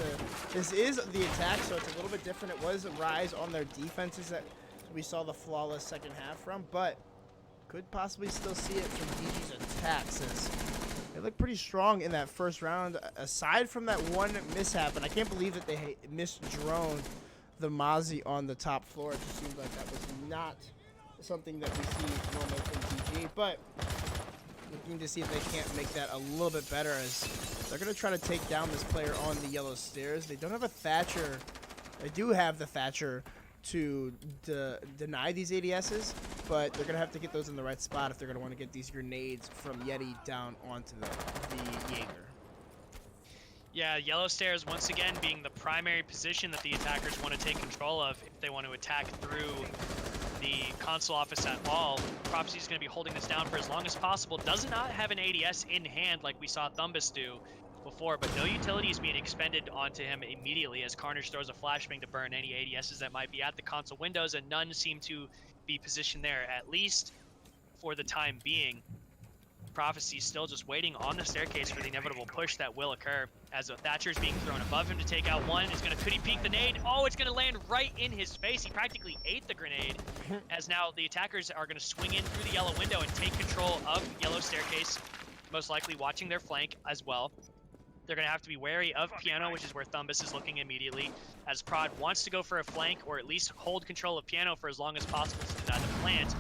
Speaker 1: This is the attack, so it's a little bit different. It was Rise on their defenses that we saw the flawless second half from, but could possibly still see it from DG's attacks as they look pretty strong in that first round. Aside from that one mishap, and I can't believe that they misdroned the Mozzie on the top floor. It just seemed like that was not something that we see normally from DG, but looking to see if they can't make that a little bit better as they're going to try to take down this player on the yellow stairs. They don't have a Thatcher. They do have the Thatcher to deny these ADSs, but they're going to have to get those in the right spot if they're going to want to get these grenades from Yeti down onto the Jaeger.
Speaker 2: Yeah, yellow stairs once again being the primary position that the attackers want to take control of if they want to attack through the console office at all. Prophecy is going to be holding this down for as long as possible. Does not have an ADS in hand like we saw Thumbus do before, but no utility is being expended onto him immediately as Carnage throws a flashbang to burn any ADSs that might be at the console windows, and none seem to be positioned there, at least for the time being. Prophecy still just waiting on the staircase for the inevitable push that will occur as a Thatcher is being thrown above him to take out one. Could he peek the nade? Oh, it's going to land right in his face. He practically ate the grenade as now the attackers are going to swing in through the yellow window and take control of yellow staircase, most likely watching their flank as well. They're going to have to be wary of Piano, which is where Thumbus is looking immediately, as Prod wants to go for a flank or at least hold control of Piano for as long as possible to deny the plant.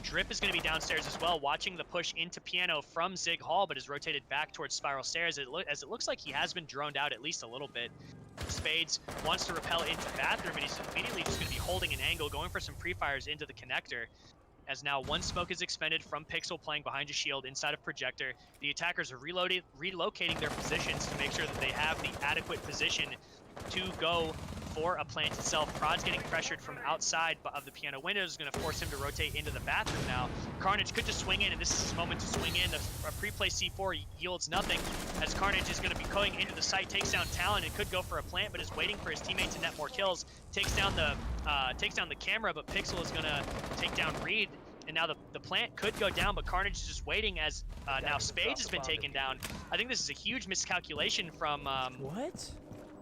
Speaker 2: Drip is going to be downstairs as well, watching the push into Piano from Zig Hall, but is rotated back towards Spiral Stairs as it looks like he has been droned out at least a little bit. Spades wants to repel into Bathroom, and he's immediately just going to be holding an angle, going for some pre-fires into the connector. As now one smoke is expended from Pixel playing behind a shield inside of Projector. The attackers are relocating their positions to make sure that they have the adequate position to go for a plant itself. Prod's getting pressured from outside of the Piano windows, is going to force him to rotate into the bathroom now. Carnage could just swing in, and this is his moment to swing in. A pre-placed C4 yields nothing, as Carnage is going to be going into the site, takes down Talon, and could go for a plant, but is waiting for his teammate to net more kills. Takes down the camera, but Pixel is going to take down Reed and now the plant could go down, but Carnage is just waiting as now Spades has been taken down. I think this is a huge miscalculation from
Speaker 1: What?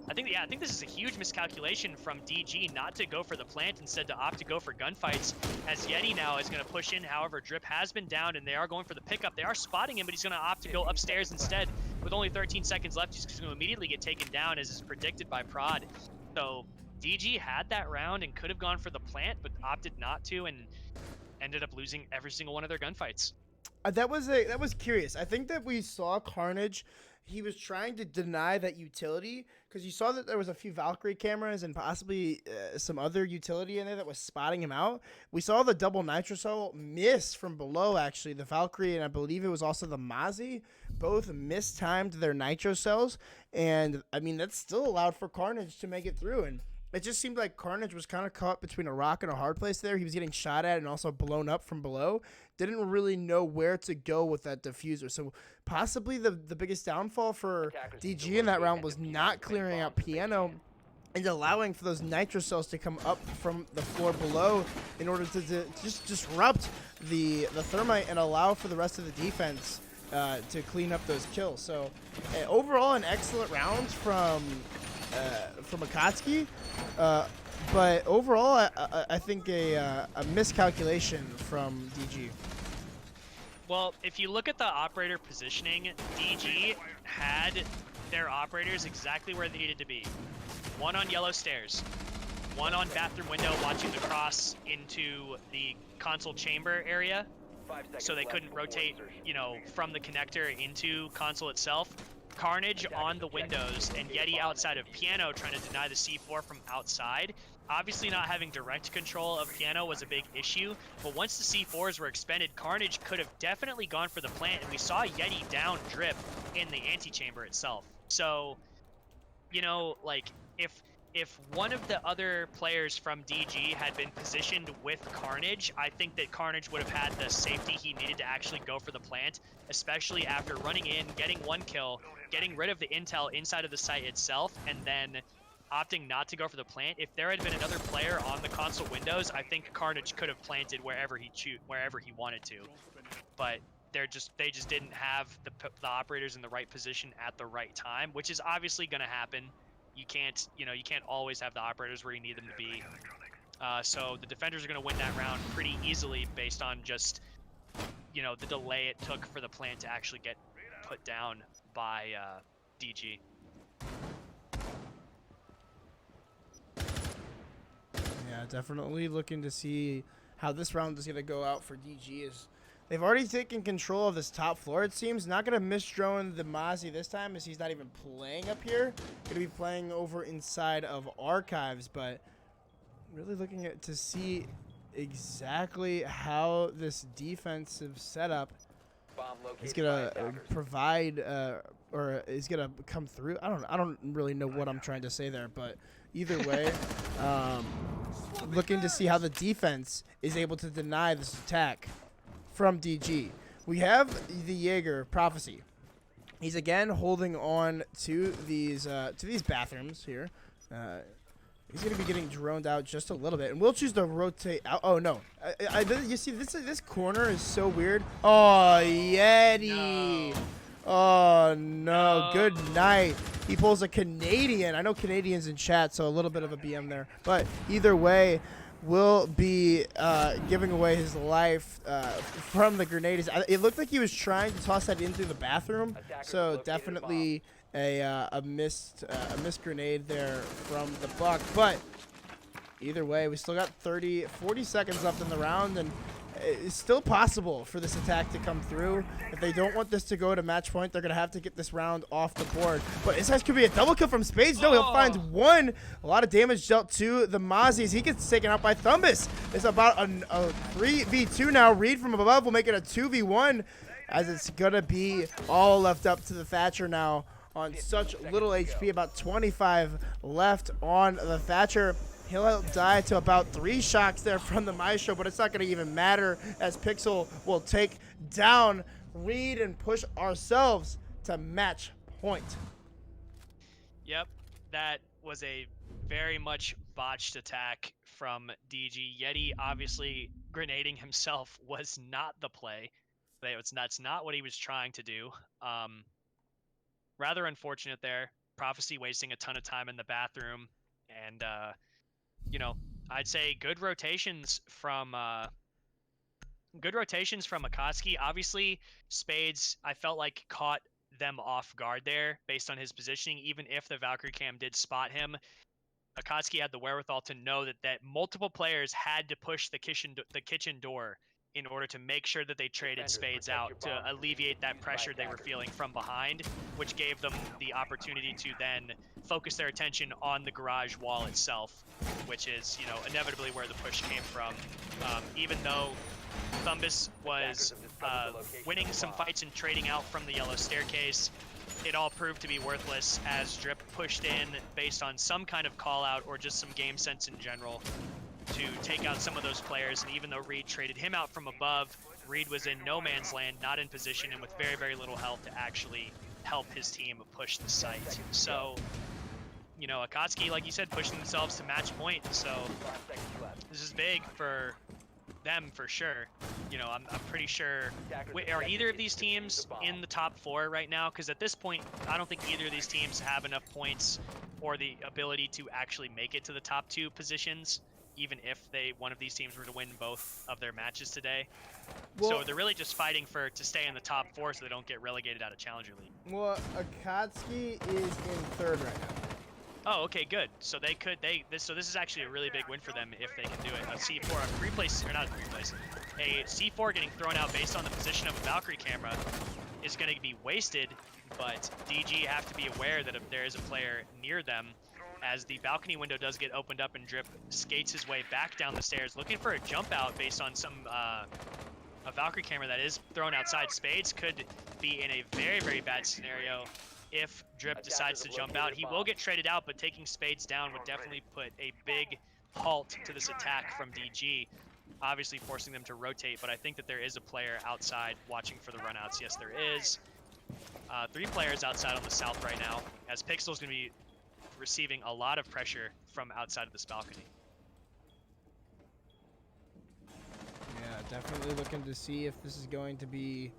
Speaker 2: I think this is a huge miscalculation from DG not to go for the plant, instead to opt to go for gunfights, as Yeti now is going to push in. However, Drip has been down and they are going for the pickup. They are spotting him, but he's going to opt to go upstairs instead. With only 13 seconds left, he's going to immediately get taken down, as is predicted by Prod. So DG had that round and could have gone for the plant, but opted not to, and ended up losing every single one of their gunfights.
Speaker 1: That was curious. I think that we saw Carnage. He was trying to deny that utility because you saw that there was a few Valkyrie cameras and possibly some other utility in there that was spotting him out. We saw the double nitro cell miss from below, actually. The Valkyrie and I believe it was also the Mozzie both mistimed their nitro cells. And, I mean, that still allowed for Carnage to make it through. And it just seemed like Carnage was kind of caught between a rock and a hard place there. He was getting shot at and also blown up from below. Didn't really know where to go with that diffuser. So possibly the biggest downfall for DG in that round was not clearing out Piano and allowing for those nitro cells to come up from the floor below in order to just disrupt the thermite and allow for the rest of the defense to clean up those kills. So overall, an excellent round from Akatsuki, but overall, I think a miscalculation from DG.
Speaker 2: Well, if you look at the operator positioning, DG had their operators exactly where they needed to be. One on yellow stairs, one on bathroom window watching the cross into the console chamber area, so they couldn't rotate, from the connector into console itself. Carnage on the windows, and Yeti outside of Piano trying to deny the C4 from outside. Obviously not having direct control of Piano was a big issue, but once the C4s were expended, Carnage could have definitely gone for the plant, and we saw Yeti down Drip in the antechamber itself. So, if one of the other players from DG had been positioned with Carnage, I think that Carnage would have had the safety he needed to actually go for the plant, especially after running in, getting one kill, getting rid of the intel inside of the site itself, and then opting not to go for the plant. If there had been another player on the console windows, I think Carnage could have planted wherever he wanted to. But they just didn't have the operators in the right position at the right time, which is obviously going to happen. You can't always have the operators where you need them to be. So the defenders are going to win that round pretty easily based on just, the delay it took for the plant to actually get put down by DG.
Speaker 1: Yeah, definitely looking to see how this round is going to go out for DG. They've already taken control of this top floor, it seems. Not going to miss-drone the Mozzie this time, as he's not even playing up here. Going to be playing over inside of Archives, but really looking to see exactly how this defensive setup is going to provide or is going to come through. I don't really know what I'm trying to say there, but either way, looking to see how the defense is able to deny this attack from DG. We have the Jaeger Prophecy. He's again holding on to these bathrooms here. He's going to be getting droned out just a little bit, and we'll choose to rotate out. Oh no! You see, this corner is so weird. Oh, Yeti! No. Oh no! Good night. He pulls a Canadian. I know Canadians in chat, so a little bit of a BM there. But either way, will be giving away his life from the grenades. It looked like he was trying to toss that into the bathroom, so definitely a missed grenade there from the Buck. But either way, we still got 40 seconds left in the round, and it's still possible for this attack to come through. If they don't want this to go to match point, they're going to have to get this round off the board. But this could be a double kill from Spades. No, he'll find one. A lot of damage dealt to the Mozzies. He gets taken out by Thumbus. It's about a 3v2 now. Reed from above will make it a 2v1, as it's going to be all left up to the Thatcher now on such little HP. About 25 left on the Thatcher. He'll die to about 3 shocks there from the Maestro, but it's not going to even matter, as Pixel will take down Reed and push ourselves to match point.
Speaker 2: Yep, that was a very much botched attack from DG. Yeti obviously grenading himself was not the play. That's not what he was trying to do. Rather unfortunate there. Prophecy wasting a ton of time in the bathroom, and you know, I'd say good rotations from Akatsuki. Obviously, Spades, I felt like caught them off guard there based on his positioning. Even if the Valkyrie cam did spot him, Akatsuki had the wherewithal to know that multiple players had to push the kitchen door in order to make sure that they traded
Speaker 3: Defenders,
Speaker 2: Spades
Speaker 3: protect
Speaker 2: out
Speaker 3: your
Speaker 2: to
Speaker 3: bombs from being
Speaker 2: alleviate that
Speaker 3: defused by
Speaker 2: pressure they were
Speaker 3: attackers.
Speaker 2: feeling from behind, which gave them the opportunity to then focus their attention on the garage wall itself, which is, you know, inevitably where the push came from. Even though Thumbus was winning some fights and trading out from the yellow staircase, it all proved to be worthless as Drip pushed in based on some kind of call out or just some game sense in general to take out some of those players. And even though Reed traded him out from above, Reed was in no man's land, not in position, and with very, very little health to actually help his team push the site. So, you know, Akatsuki, like you said, pushing themselves to match point. So
Speaker 3: 5 seconds left.
Speaker 2: this is big for them for sure. You know, I'm pretty sure.
Speaker 3: Attackers
Speaker 2: Wait,
Speaker 3: have
Speaker 2: are either of
Speaker 3: attempted
Speaker 2: these
Speaker 3: to defuse
Speaker 2: teams
Speaker 3: the bomb.
Speaker 2: in the top 4 right now? Because at this point, I don't think either of these teams have enough points or the ability to actually make it to the top 2 positions, even if one of these teams were to win both of their matches today.
Speaker 1: Well,
Speaker 2: So they're really just fighting to stay in the top 4 so they don't get relegated out of Challenger League.
Speaker 1: well, Akatsuki is in third right now.
Speaker 2: Oh, okay, good. So so this is actually a really big win for them if they can do it. A C4, a free place, or not a free place, a C4 getting thrown out based on the position of a Valkyrie camera is going to be wasted, but DG have to be aware that if there is a player near them, as the balcony window does get opened up and Drip skates his way back down the stairs, looking for a jump out based on a Valkyrie camera that is thrown outside. Spades could be in a very, very bad scenario if Drip decides to jump out. He will get traded out, but taking Spades down would definitely put a big halt to this attack from DG, obviously forcing them to rotate, but I think that there is a player outside watching for the runouts. Yes, there is. 3 players outside on the south right now, as Pixel's going to be receiving a lot of pressure from outside of this balcony.
Speaker 1: Yeah, definitely looking to see if this is going to be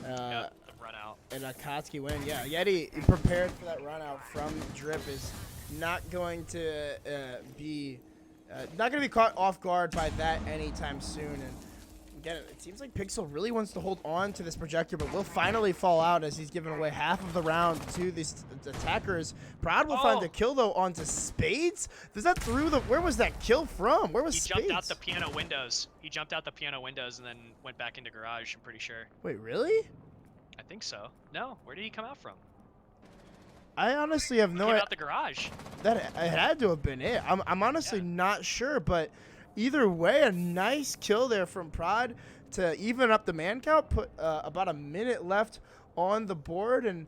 Speaker 2: Yep, the run out.
Speaker 1: an Akatsuki win. Yeah, Yeti prepared for that run out from Drip is not going to be caught off guard by that anytime soon. And again, it seems like Pixel really wants to hold on to this projector, but will finally fall out as he's given away half of the round to these attackers. Proud will find a kill though onto Spades. Was that through the? Where was that kill from? Where was
Speaker 2: He
Speaker 1: Spades?
Speaker 2: jumped out the piano windows. He jumped out the piano windows and then went back into garage, I'm pretty sure.
Speaker 1: Wait, really?
Speaker 2: I think so. No, where did he come out from?
Speaker 1: I honestly have
Speaker 2: He
Speaker 1: no
Speaker 2: came
Speaker 1: idea.
Speaker 2: out the garage.
Speaker 1: That it had to have been it. I'm honestly not sure, but either way, a nice kill there from Prod to even up the man count. Put about a minute left on the board, and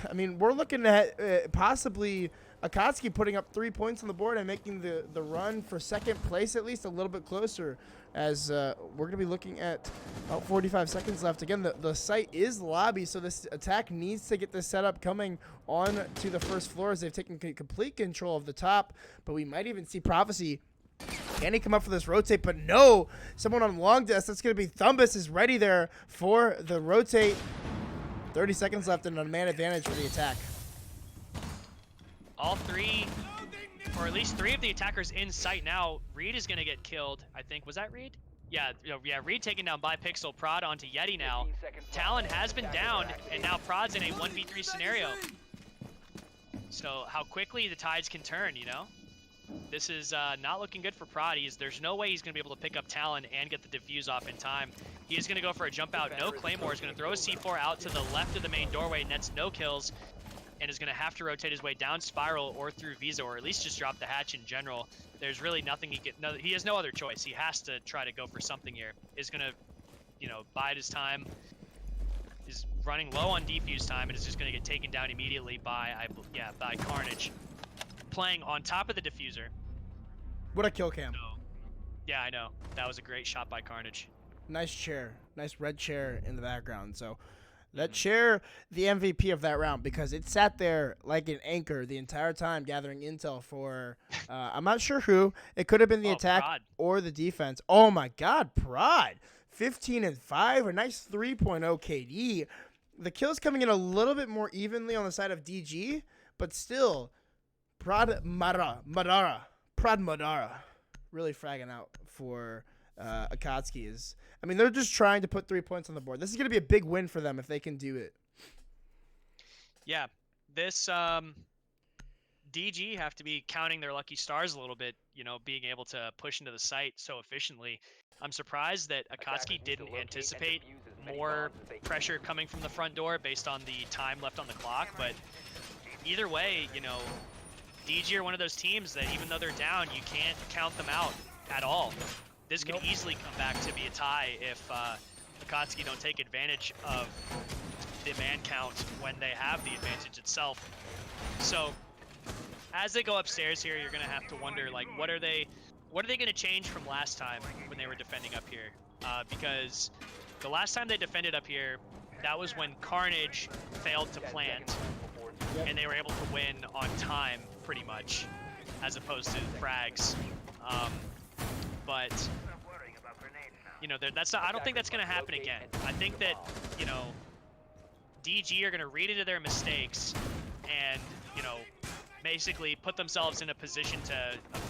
Speaker 1: I mean we're looking at possibly Akatsuki putting up 3 points on the board and making the run for second place at least a little bit closer. As we're gonna be looking at about 45 seconds left. Again, the site is lobby, so this attack needs to get this setup coming on to the first floor as they've taken complete control of the top. But we might even see Prophecy. Can he come up for this rotate? But no, someone on long desk. That's gonna be Thumbus is ready there for the rotate. 30 seconds left and a man advantage for the attack.
Speaker 2: All 3, or at least 3 of the attackers in sight now. Reed is going to get killed, I think. Was that Reed? Yeah, Reed taken down by Pixel. Prod onto Yeti now. Talon has been downed, and now Prod's in a 1v3 scenario. So how quickly the tides can turn, you know? This is not looking good for Prod. There's no way he's going to be able to pick up Talon and get the defuse off in time. He is going to go for a jump out. No Claymore. Is going to throw a C4 out to the left of the main doorway. Nets no kills. And is going to have to rotate his way down Spiral or through Visa, or at least just drop the hatch in general. There's really nothing he has no other choice. He has to try to go for something here. Is going to, you know, bide his time. Is running low on defuse time and is just going to get taken down immediately by Carnage. Playing on top of the diffuser.
Speaker 1: What a kill cam.
Speaker 2: So, yeah, I know. That was a great shot by Carnage.
Speaker 1: Nice chair. Nice red chair in the background. So That chair, the MVP of that round, because it sat there like an anchor the entire time gathering intel for, I'm not sure who. It could have been the attack
Speaker 2: Prod.
Speaker 1: or the defense. Oh my God, Prod. 15 and 5, a nice 3.0 KD. The kills coming in a little bit more evenly on the side of DG, but still, Prod Madara, really fragging out for Akatsuki is. I mean, they're just trying to put 3 points on the board. This is going to be a big win for them if they can do it.
Speaker 2: Yeah, this DG have to be counting their lucky stars a little bit, you know, being able to push into the site so efficiently. I'm surprised that Akatsuki didn't anticipate more pressure coming from the front door based on the time left on the clock, but either way, you know, DG are one of those teams that even though they're down, you can't count them out at all. This could easily come back to be a tie if Akatsuki don't take advantage of the man count when they have the advantage itself. So as they go upstairs here, you're gonna have to wonder, like, what are they gonna change from last time when they were defending up here? Because the last time they defended up here, that was when Carnage failed to plant, and they were able to win on time pretty much, as opposed to frags. But you know, that's not, I don't think that's gonna happen again. I think that, you know, DG are gonna read into their mistakes and, you know, basically put themselves in a position to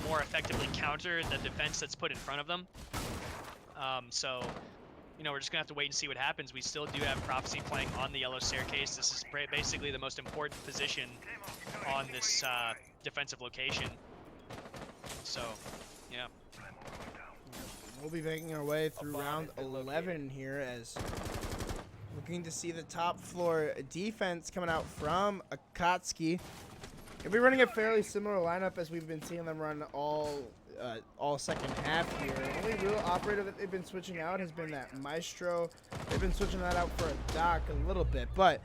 Speaker 2: more effectively counter the defense that's put in front of them. So, you know, we're just gonna have to wait and see what happens. We still do have Prophecy playing on the yellow staircase. This is basically the most important position on this defensive location. So, yeah.
Speaker 1: We'll be making our way through round 11 here as looking to see the top floor defense coming out from Akatsuki. They'll be running a fairly similar lineup as we've been seeing them run all second half here. The only real operator that they've been switching out has been that Maestro. They've been switching that out for a Doc a little bit, but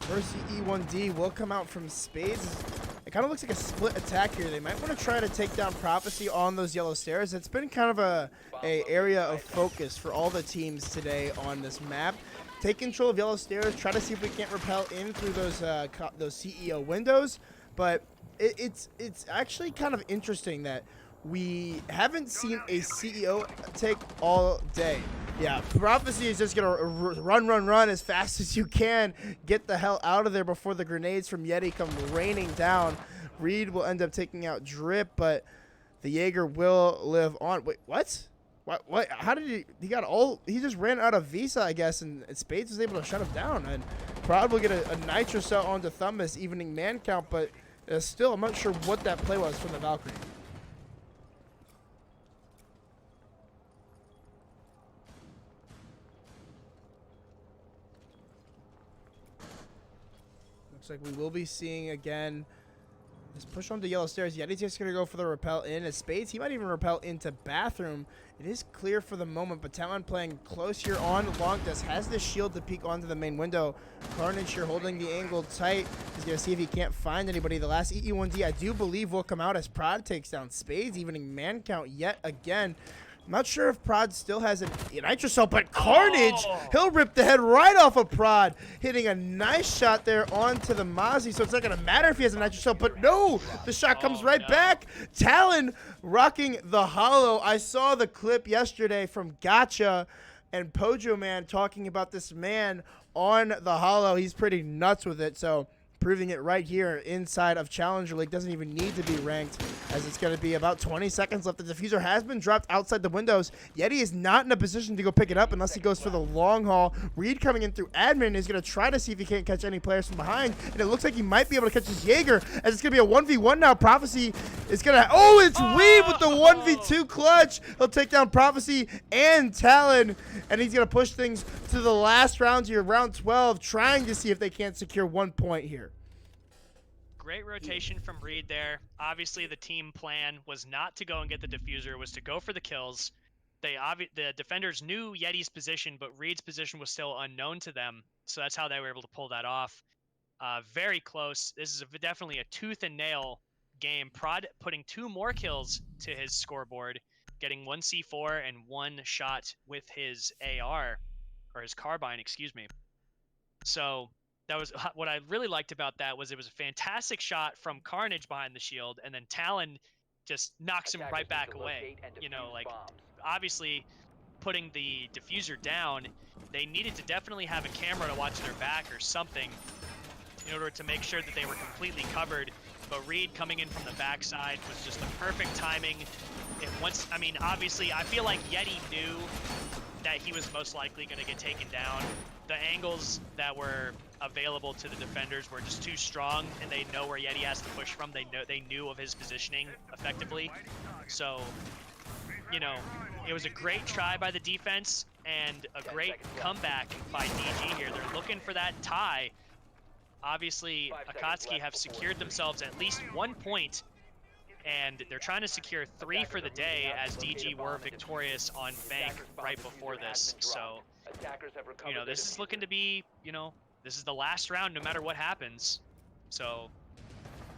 Speaker 1: Mercy E1D will come out from Spades. It kind of looks like a split attack here. They might want to try to take down Prophecy on those yellow stairs. It's been kind of a area of focus for all the teams today on this map. Take control of yellow stairs. Try to see if we can't repel in through those CEO windows. But it's actually kind of interesting that we haven't seen a CEO take all day. Yeah, Prophecy is just going to run as fast as you can. Get the hell out of there before the grenades from Yeti come raining down. Reed will end up taking out Drip, but the Jaeger will live on. Wait, what? What? How did he got all? He just ran out of Visa, I guess, and Spades was able to shut him down. And Prod will get a Nitro cell onto Thumbus, evening man count, but still, I'm not sure what that play was from the Valkyrie. Looks like we will be seeing again this push onto yellow stairs. Yeti's just going to go for the repel in. As Spades, he might even repel into bathroom. It is clear for the moment, but Talon playing close here on Longdust has the shield to peek onto the main window. Carnage here holding the angle tight. He's going to see if he can't find anybody. The last EE1D, I do believe, will come out as Prod takes down Spades, evening man count yet again. I'm not sure if Prod still has a Nitro Cell, but Carnage, he'll rip the head right off of Prod, hitting a nice shot there onto the Mozzie, so it's not going to matter if he has a Nitro Cell, but no, the shot comes right back. Talon rocking the hollow. I saw the clip yesterday from Gotcha and Pojo Man talking about this man on the hollow. He's pretty nuts with it, so proving it right here inside of Challenger League. Doesn't even need to be ranked, as it's going to be about 20 seconds left. The diffuser has been dropped outside the windows. Yeti is not in a position to go pick it up unless he goes for the long haul. Reed coming in through admin is going to try to see if he can't catch any players from behind, and it looks like he might be able to catch his Jaeger, as it's going to be a 1v1 now. Prophecy is going to, it's Weeb with the 1v2 clutch. He'll take down Prophecy and Talon, and he's going to push things to the last round here, round 12, trying to see if they can't secure 1 point here.
Speaker 2: Great rotation from Reed there. Obviously, the team plan was not to go and get the diffuser, was to go for the kills. The defenders knew Yeti's position, but Reed's position was still unknown to them, so that's how they were able to pull that off. Very close. This is definitely a tooth and nail game. Prod putting 2 more kills to his scoreboard, getting 1 C4 and 1 shot with his AR, or his carbine, excuse me. So that was what I really liked about that was it was a fantastic shot from Carnage behind the shield, and then Talon just knocks him
Speaker 3: Attackers
Speaker 2: right
Speaker 3: need
Speaker 2: back
Speaker 3: to
Speaker 2: away.
Speaker 3: locate and
Speaker 2: You know,
Speaker 3: defuse
Speaker 2: like
Speaker 3: bombs.
Speaker 2: obviously putting the diffuser down, they needed to definitely have a camera to watch their back or something in order to make sure that they were completely covered. But Reed coming in from the backside was just the perfect timing. I mean, obviously, I feel like Yeti knew that he was most likely going to get taken down. The angles that were available to the defenders were just too strong, and they know where Yeti has to push from. They knew of his positioning effectively. So, you know, it was a great try by the defense and a great comeback by DG here. They're looking for that tie. Obviously,
Speaker 3: 5 seconds
Speaker 2: Akatsuki
Speaker 3: left
Speaker 2: have
Speaker 3: before
Speaker 2: secured
Speaker 3: insertion.
Speaker 2: themselves at least 1 point, and they're trying to secure 3 for the day as DG were victorious on Bank right before this. So,
Speaker 3: Attackers have recovered
Speaker 2: you know,
Speaker 3: their
Speaker 2: this is
Speaker 3: diffuser.
Speaker 2: looking to be, you know, this is the last round no matter what happens. So,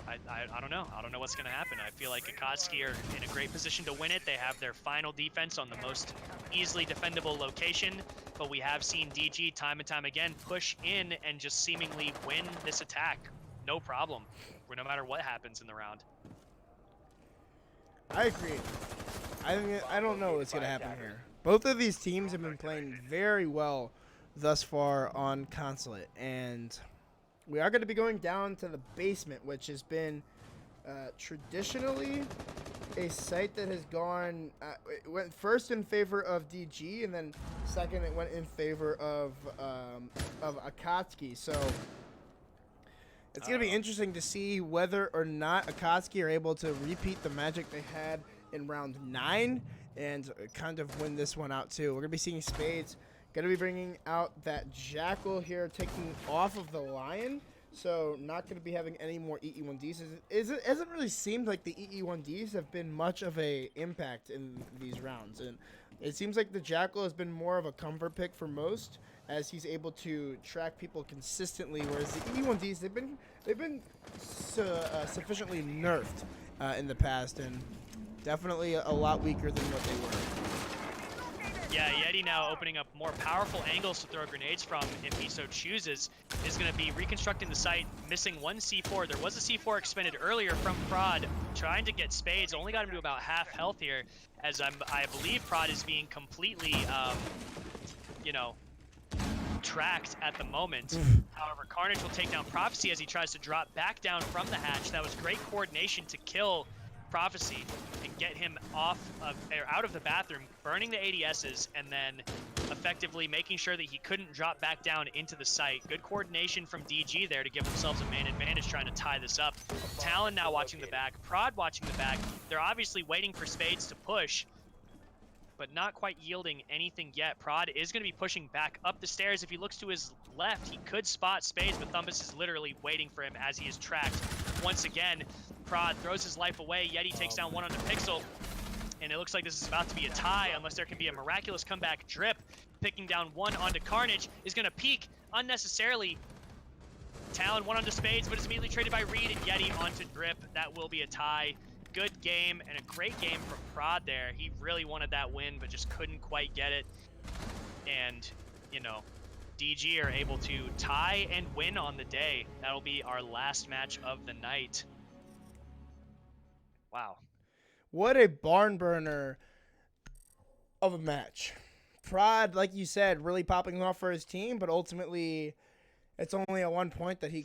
Speaker 2: I don't know. I don't know what's going to happen. I feel like Akatsuki are in a great position to win it. They have their final defense on the most easily defendable location, but we have seen DG time and time again push in and just seemingly win this attack. No problem, no matter what happens in the round.
Speaker 1: I agree. I don't know what's gonna happen here. Both of these teams have been playing very well thus far on Consulate, and we are going to be going down to the basement, which has been traditionally a site that has gone. It went first in favor of DG, and then second it went in favor of Akatsuki. So it's going to be interesting to see whether or not Akatsuki are able to repeat the magic they had in round 9 and kind of win this one out too. We're going to be seeing Spades. Going to be bringing out that Jackal here, taking off of the Lion. So not going to be having any more EE1Ds. It hasn't really seemed like the EE1Ds have been much of a impact in these rounds. And it seems like the Jackal has been more of a comfort pick for most, as he's able to track people consistently, whereas the EE1Ds, they've been sufficiently nerfed in the past, and definitely a lot weaker than what they were.
Speaker 2: Yeah, Yeti now opening up more powerful angles to throw grenades from if he so chooses, is going to be reconstructing the site, missing 1 C4. There was a C4 expended earlier from Prod, trying to get Spades, only got him to about half health here, as I believe Prod is being completely, you know, tracked at the moment. However, Carnage will take down Prophecy as he tries to drop back down from the hatch. That was great coordination to kill Prophecy and get him off of or out of the bathroom, burning the ADSs, and then effectively making sure that he couldn't drop back down into the site. Good coordination from DG there to give themselves a man advantage trying to tie this up. Talon now watching the back, Prod watching the back. They're obviously waiting for Spades to push, but not quite yielding anything yet. Prod is going to be pushing back up the stairs. If he looks to his left, he could spot Spades, but Thumbus is literally waiting for him as he is tracked. Once again, Prod throws his life away. Yeti takes down one on the Pixel, and it looks like this is about to be a tie unless there can be a miraculous comeback. Drip picking down one onto Carnage is going to peek unnecessarily. Talon one onto Spades, but it's immediately traded by Reed, and Yeti onto Drip. That will be a tie. Good game and a great game from Prod there. He really wanted that win, but just couldn't quite get it. And, you know, DG are able to tie and win on the day. That'll be our last match of the night. Wow.
Speaker 1: What a barn burner of a match. Prod, like you said, really popping off for his team, but ultimately it's only at 1 point that he